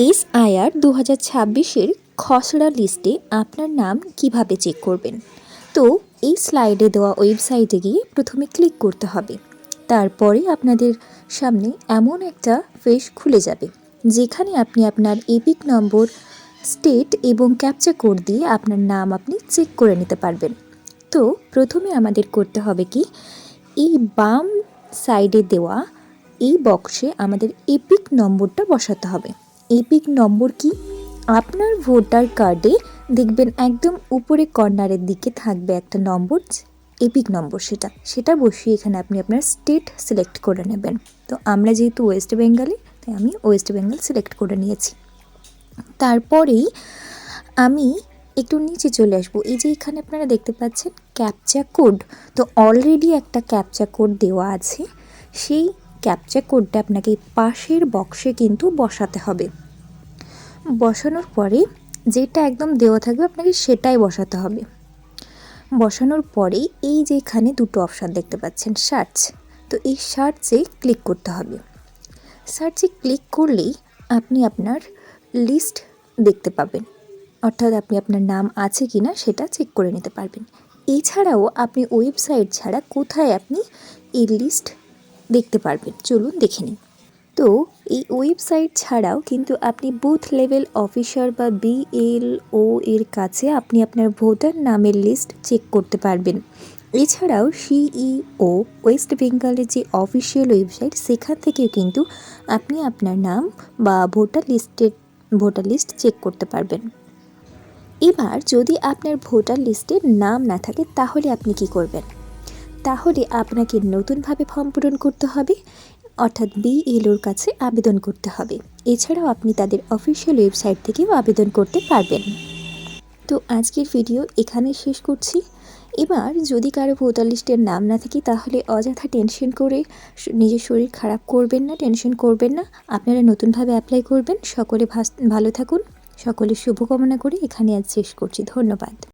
SIR 2026-এর খসড়া লিস্টে আপনার নাম কিভাবে চেক করবেন। তো এই স্লাইডে দেওয়া ওয়েবসাইটে গিয়ে প্রথমে ক্লিক করতে হবে। তারপরে আপনাদের সামনে এমন একটা পেজ খুলে যাবে যেখানে আপনি আপনার এপিক নম্বর, স্টেট এবং ক্যাপচা কোড দিয়ে আপনার নাম আপনি চেক করে নিতে পারবেন। তো প্রথমে আমাদের করতে হবে কি, এই বাম সাইডে দেওয়া এই বক্সে আমাদের এপিক নম্বরটা বসাতে হবে। এপিক নম্বর কি, আপনার ভোটার কার্ডে দেখবেন একদম উপরে কর্নারের দিকে থাকবে একটা নম্বর, এপিক নম্বর। সেটা বসিয়ে এখানে আপনি আপনার স্টেট সিলেক্ট করে নেবেন। তো আমরা যেহেতু ওয়েস্ট বেঙ্গলে, তাই আমি ওয়েস্ট বেঙ্গল সিলেক্ট করে নিয়েছি। তারপরেই আমি একটু নিচে চলে আসবো। এই যে এখানে আপনারা দেখতে পাচ্ছেন ক্যাপচা কোড, তো অলরেডি একটা ক্যাপচা কোড দেওয়া আছে। সেই ক্যাপচা কোডটা আপনাকে পাশের বক্সে কিন্তু বসাতে হবে। বসানোর পরে যেটা একদম দেওয়া থাকবে আপনাকে সেটাই বসাতে হবে। বসানোর পরে এই যে এখানে দুটো অপশান দেখতে পাচ্ছেন, সার্চ, তো এই সার্চে ক্লিক করতে হবে। সার্চে ক্লিক করলেই আপনি আপনার লিস্ট দেখতে পাবেন, অর্থাৎ আপনি আপনার নাম আছে কি না সেটা চেক করে নিতে পারবেন। এছাড়াও আপনি ওয়েবসাইট ছাড়া কোথায় আপনি এই লিস্ট দেখতে পারবেন, চলুন দেখে নিন। তো এই ওয়েবসাইট ছাড়াও কিন্তু আপনি বুথ লেভেল অফিসার বা বিএলও এর কাছে আপনি আপনার ভোটার নামের লিস্ট চেক করতে পারবেন। এছাড়াও সিইও ওয়েস্ট বেঙ্গলের যে অফিসিয়াল ওয়েবসাইট, সেখান থেকেও কিন্তু আপনি আপনার নাম বা ভোটার লিস্ট চেক করতে পারবেন। এবার যদি আপনার ভোটার লিস্টে নাম না থাকে তাহলে আপনি কি করবেন? তাহলে আপনাকে নতুনভাবে ফর্ম পূরণ করতে হবে, অর্থাৎ বিএলওর কাছে আবেদন করতে হবে। এছাড়াও আপনি তাদের অফিসিয়াল ওয়েবসাইট থেকেও আবেদন করতে পারবেন। তো আজকের ভিডিও এখানে শেষ করছি। এবার যদি কারো ভোটার লিস্টের নাম না থাকে তাহলে অযথা টেনশন করে নিজের শরীর খারাপ করবেন না, টেনশন করবেন না। আপনারা নতুনভাবে অ্যাপ্লাই করবেন। সকলে ভালো থাকুন, সকলের শুভকামনা করে এখানে আজ শেষ করছি। ধন্যবাদ।